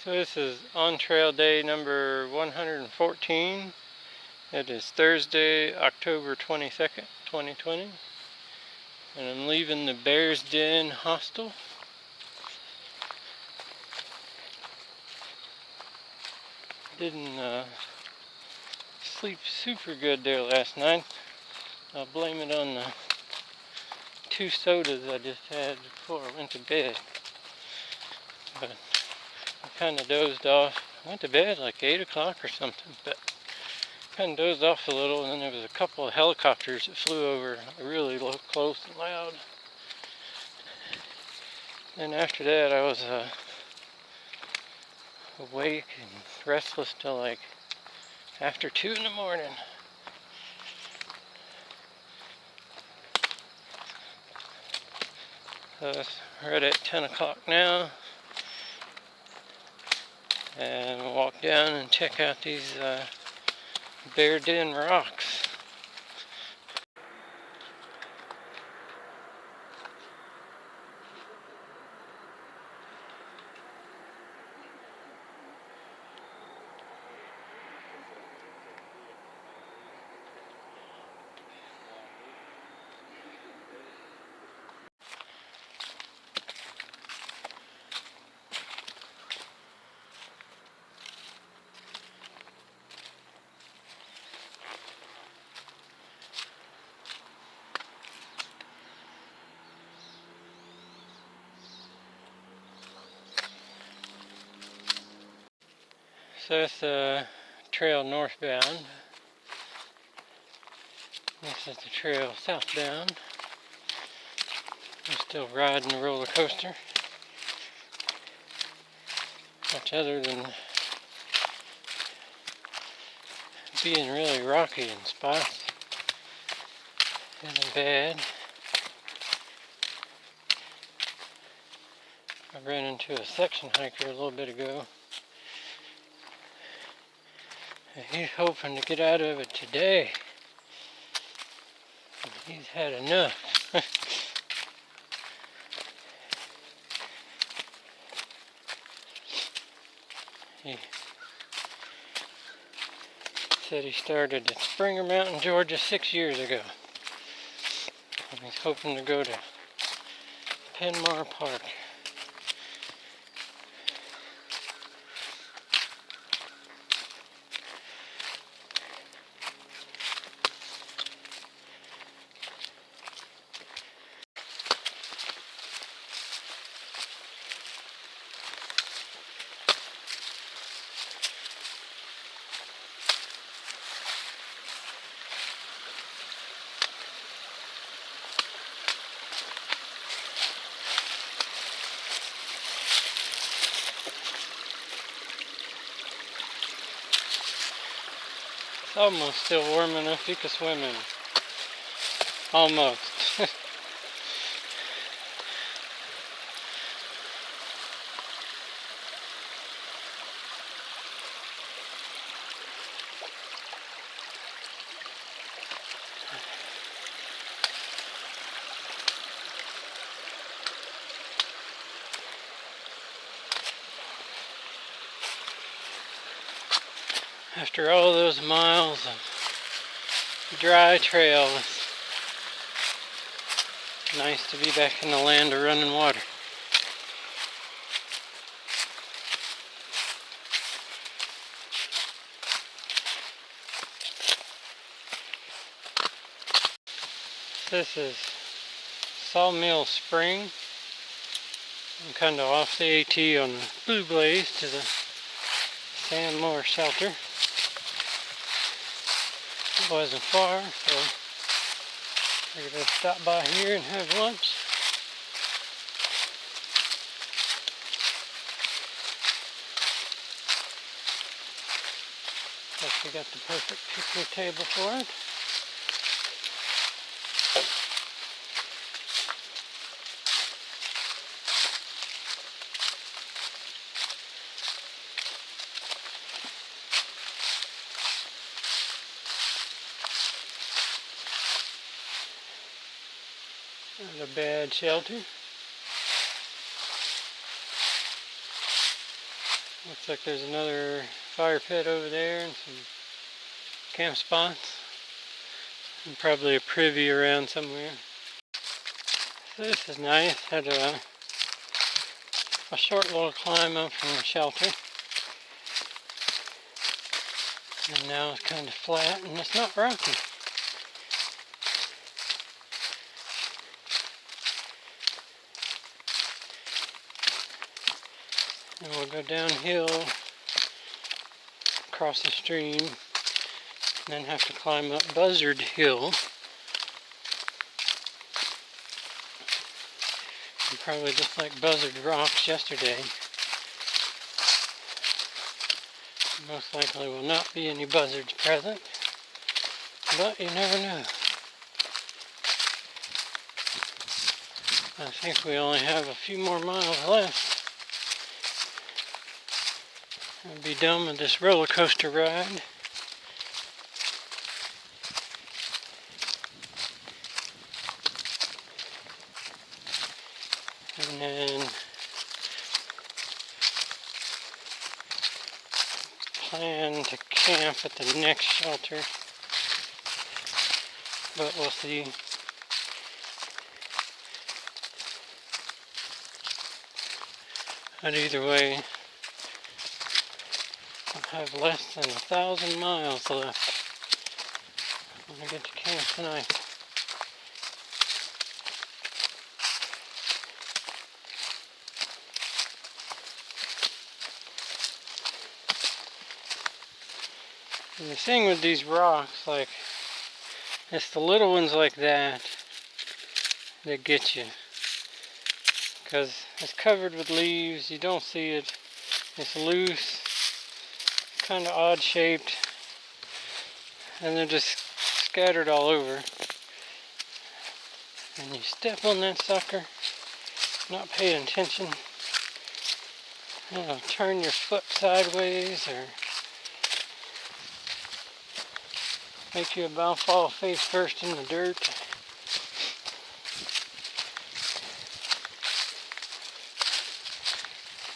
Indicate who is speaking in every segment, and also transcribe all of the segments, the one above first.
Speaker 1: So this is on trail day number 114. It is Thursday, October 22nd, 2020. And I'm leaving the Bear's Den hostel. Didn't sleep super good there last night. I'll blame it on the 2 sodas I just had before I went to bed. But I kind of dozed off. I went to bed like 8 o'clock or something, but kind of dozed off a little, and then there was a couple of helicopters that flew over really close and loud. And after that I was awake and restless till like after 2 in the morning. So it's right at 10 o'clock now, and we'll walk down and check out these Bear Den rocks. So that's the trail northbound. This is the trail southbound. I'm still riding the roller coaster. Much other than being really rocky in spots. Isn't bad. I ran into a section hiker a little bit ago. And he's hoping to get out of it today. He's had enough. He said he started at Springer Mountain, Georgia 6 years ago. And he's hoping to go to Penmar Park. It's almost still warm enough you can swim in. Almost. After all those miles of dry trail, it's nice to be back in the land of running water. This is Sawmill Spring. I'm kind of off the AT on the Blue Blaze to the Sandmore Shelter. It wasn't far, so we're going to stop by here and have lunch. Guess we got the perfect picnic table for it. Not a bad shelter. Looks like there's another fire pit over there and some camp spots. And probably a privy around somewhere. So this is nice. Had a short little climb up from the shelter. And now it's kind of flat and it's not rocky. And we'll go downhill across the stream and then have to climb up Buzzard Hill. And probably just like Buzzard Rocks yesterday. Most likely will not be any buzzards present, but you never know. I think we only have a few more miles left. I'll be done with this roller coaster ride. And then plan to camp at the next shelter, but we'll see. But either way, I'll have less than 1,000 miles left when I get to camp tonight. And the thing with these rocks, like, it's the little ones like that that get you. Because it's covered with leaves, you don't see it, it's loose, kind of odd shaped, and they're just scattered all over. And you step on that sucker, not paying attention, it'll turn your foot sideways or make you about fall face first in the dirt.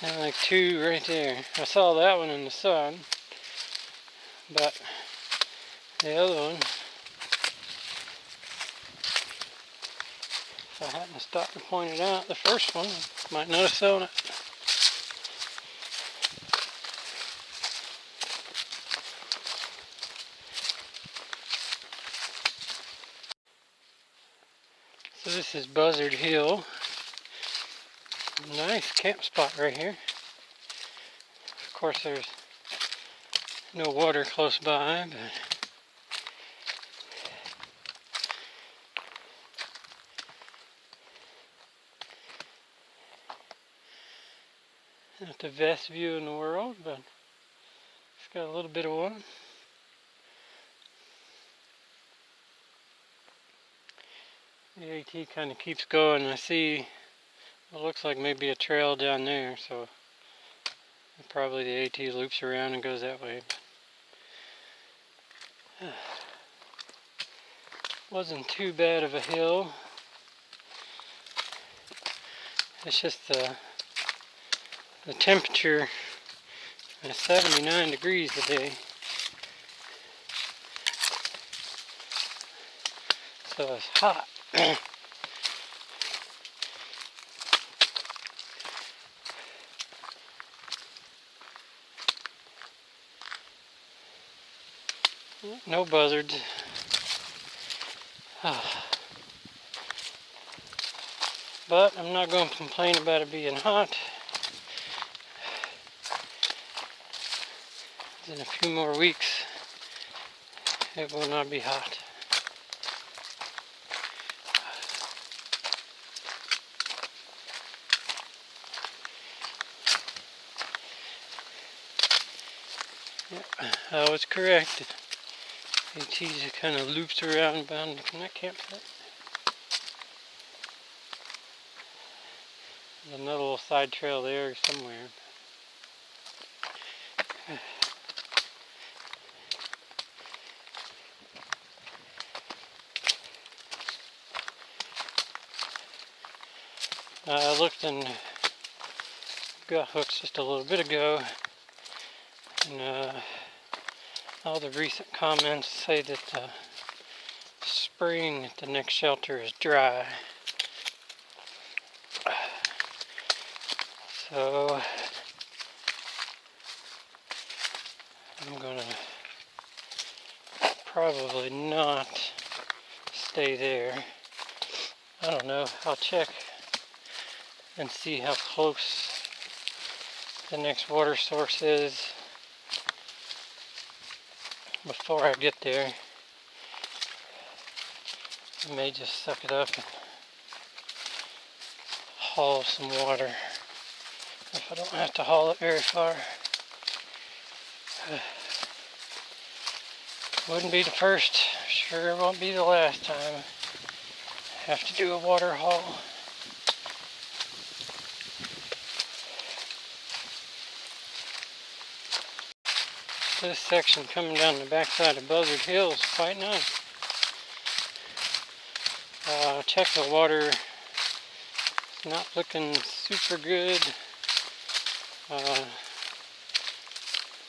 Speaker 1: And like two right there. I saw that one in the sun, but the other one, if I hadn't stopped to point it out, the first one, I might not have seen it. So this is Buzzard Hill. Nice camp spot right here. Of course there's no water close by, but not the best view in the world, but it's got a little bit of one. The AT kind of keeps going. I see it looks like maybe a trail down there, so probably the AT loops around and goes that way. Wasn't too bad of a hill. It's just the temperature is 79 degrees today. So it's hot. No buzzards. But I'm not going to complain about it being hot. In a few more weeks, it will not be hot. Yep, I was correct. AT just kind of loops around bound to that campsite. There's another little side trail there somewhere. I looked in gut hooks just a little bit ago. And all the recent comments say that the spring at the next shelter is dry. So I'm gonna probably not stay there. I don't know, I'll check and see how close the next water source is before I get there. I may just suck it up and haul some water if I don't have to haul it very far. Wouldn't be the first, sure won't be the last time I have to do a water haul. This section coming down the backside of Buzzard Hill is quite nice. Check the water, it's not looking super good.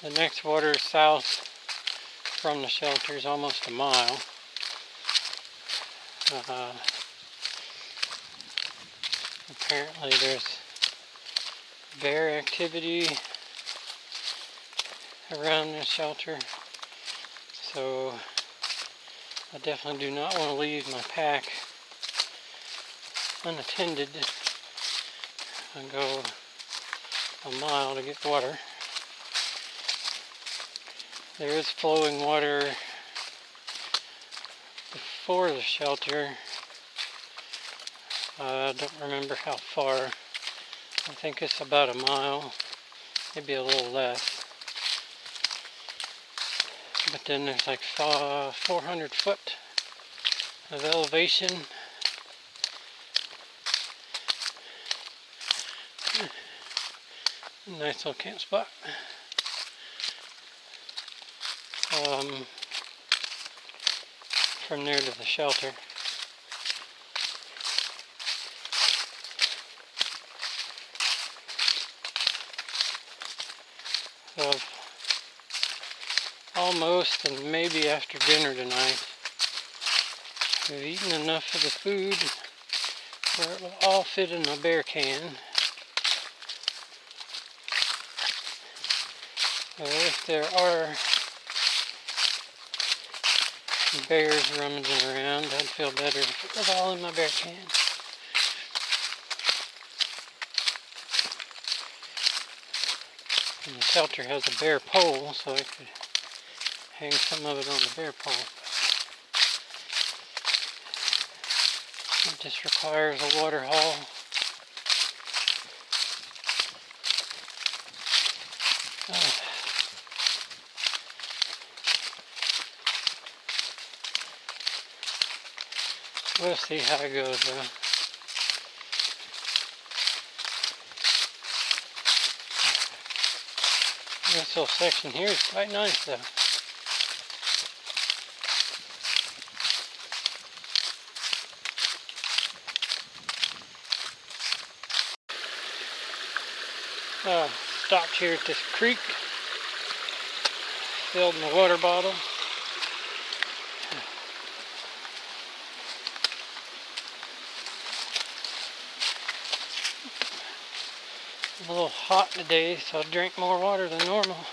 Speaker 1: The next water south from the shelter is almost a mile. Apparently there's bear activity around this shelter, so I definitely do not want to leave my pack unattended and go a mile to get water. There is flowing water before the shelter. I don't remember how far. I think it's about a mile, maybe a little less. But then there's like 400 foot of elevation. Nice little camp spot. From there to the shelter. So almost, and maybe after dinner tonight, we've eaten enough of the food where it will all fit in a bear can. So if there are bears rummaging around, I'd feel better if it was all in my bear can. And the shelter has a bear pole, so I could hang some of it on the bear pole. It just requires a water haul. We'll see how it goes though. This little section here is quite nice though. Stopped here at this creek, filled my water bottle. It's a little hot today, so I'll drink more water than normal.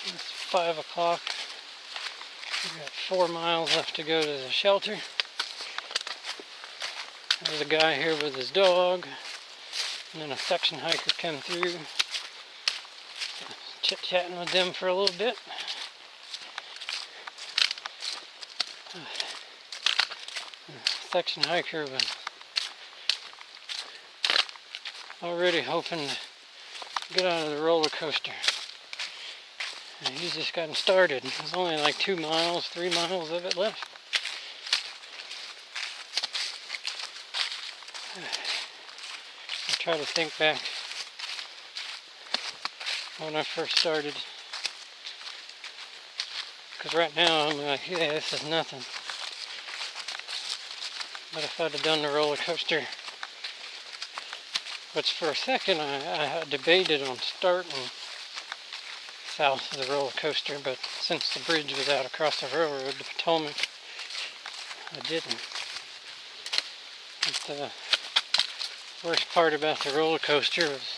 Speaker 1: It's 5 o'clock. We've got 4 miles left to go to the shelter. There's a guy here with his dog, and then a section hiker come through. Chit-chatting with them for a little bit. Section hiker was already hoping to get out of the roller coaster. And he's just gotten started. There's only like 2 miles, 3 miles of it left. I try to think back when I first started, because right now I'm like, yeah, this is nothing. But if I'd have done the roller coaster Which for a second I debated on starting south of the roller coaster, but since the bridge was out across the railroad, the Potomac, I didn't. But the worst part about the roller coaster was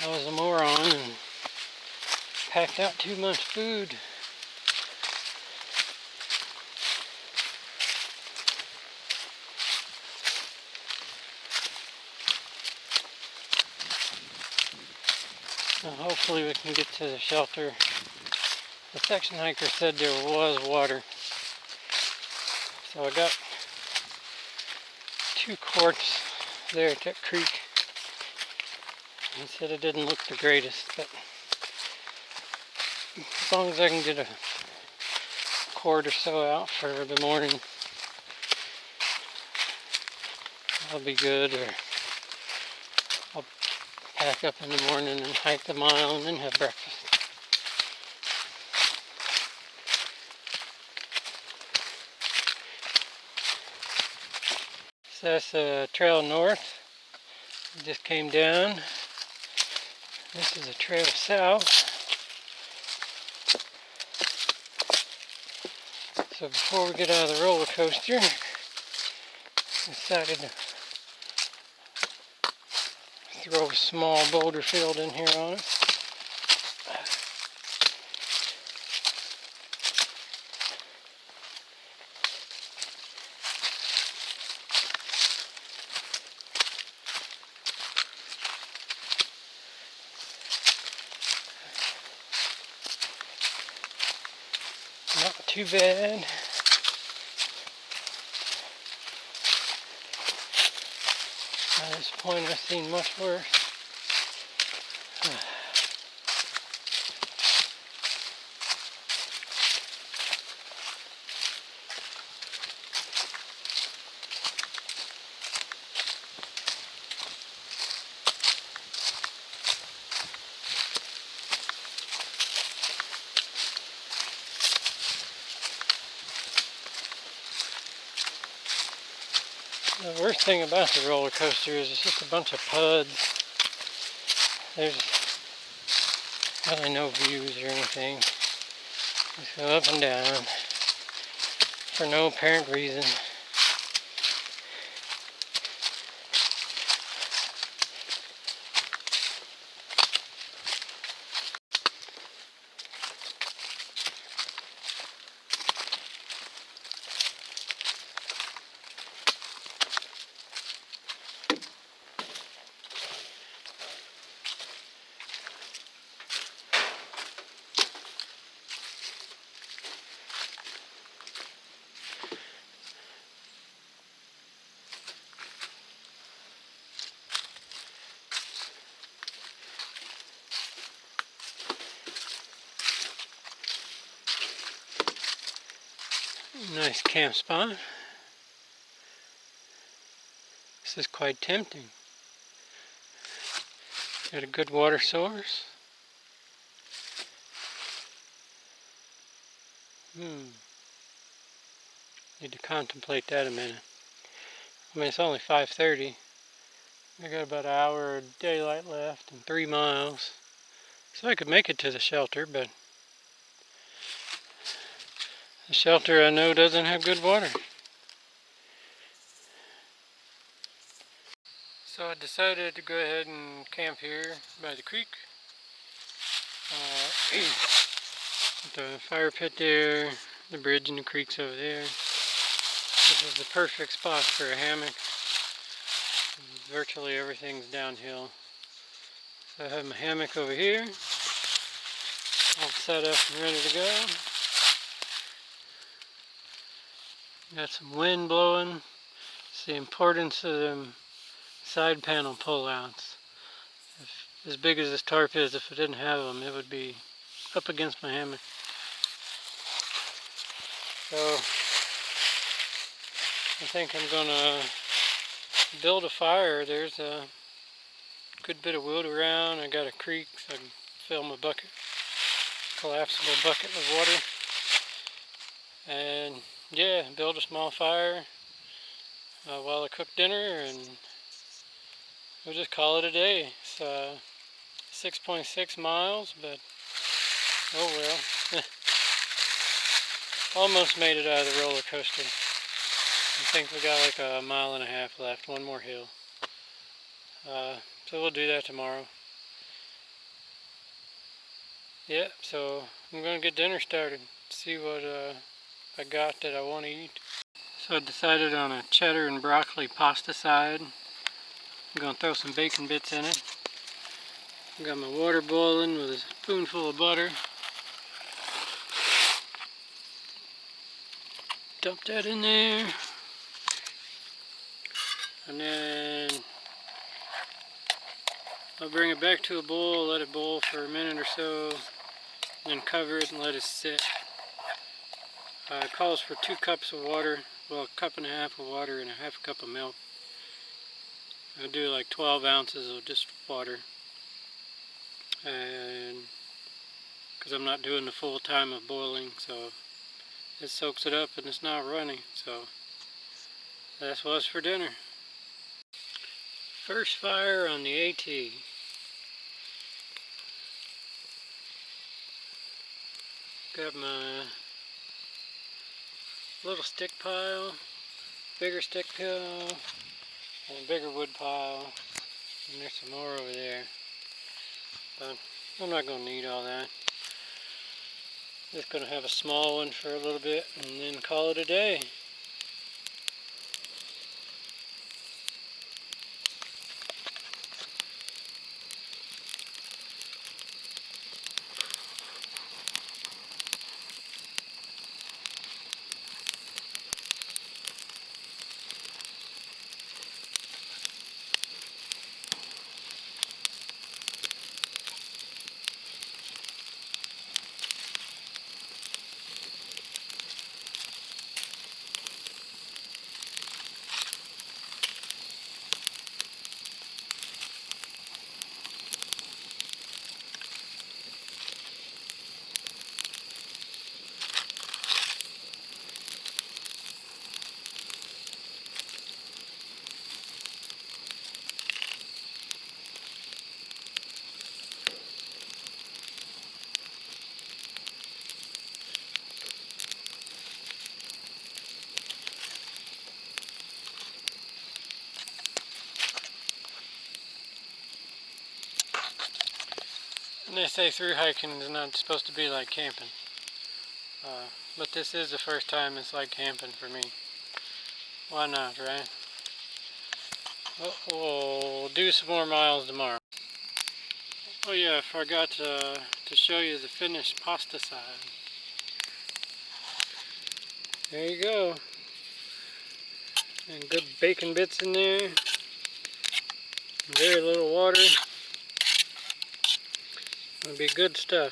Speaker 1: I was a moron and packed out too much food. Now hopefully we can get to the shelter. The section hiker said there was water, so I got 2 quarts there at that creek. He said it didn't look the greatest, but as long as I can get a quart or so out for the morning, I'll be good. Or I'll pack up in the morning and hike the mile and then have breakfast. So that's a trail north. We just came down. This is a trail south. So before we get out of the roller coaster, I decided to throw a small boulder field in here on it. Not too bad. At this point I've seen much worse. The worst thing about the roller coaster is it's just a bunch of puds. There's really no views or anything. Just go up and down for no apparent reason. Nice camp spot. This is quite tempting. Got a good water source. Need to contemplate that a minute. I mean, it's only 5:30. I got about an hour of daylight left and 3 miles. So I could make it to the shelter, but the shelter I know doesn't have good water. So I decided to go ahead and camp here by the creek. The fire pit there, the bridge and the creek's over there. This is the perfect spot for a hammock. Virtually everything's downhill. So I have my hammock over here, all set up and ready to go. Got some wind blowing. It's the importance of them side panel pullouts. As big as this tarp is, if I didn't have them, it would be up against my hammock. So I think I'm gonna build a fire. There's a good bit of wood around. I got a creek so I can fill my bucket, collapsible bucket with water. And yeah, build a small fire while I cook dinner and we'll just call it a day. It's 6.6 miles, but oh well. Almost made it out of the roller coaster. I think we got like a mile and a half left, one more hill. So we'll do that tomorrow. Yeah, so I'm gonna get dinner started. See what I got that I want to eat. So I decided on a cheddar and broccoli pasta side. I'm gonna throw some bacon bits in it. I got my water boiling with a spoonful of butter. Dump that in there. And then I'll bring it back to a boil, let it boil for a minute or so, and then cover it and let it sit. It calls for 2 cups of water, well, a cup and a half of water and a half a cup of milk. I'll do like 12 ounces of just water. And because I'm not doing the full time of boiling, so it soaks it up and it's not runny. So that's what's for dinner. First fire on the AT. Got my little stick pile, bigger stick pile, and a bigger wood pile, and there's some more over there. But I'm not going to need all that. Just going to have a small one for a little bit and then call it a day. And they say through hiking is not supposed to be like camping. But this is the first time it's like camping for me. Why not, right? We'll do some more miles tomorrow. Oh yeah, I forgot to show you the finished pasta side. There you go. And good bacon bits in there. Very little water. It'll be good stuff.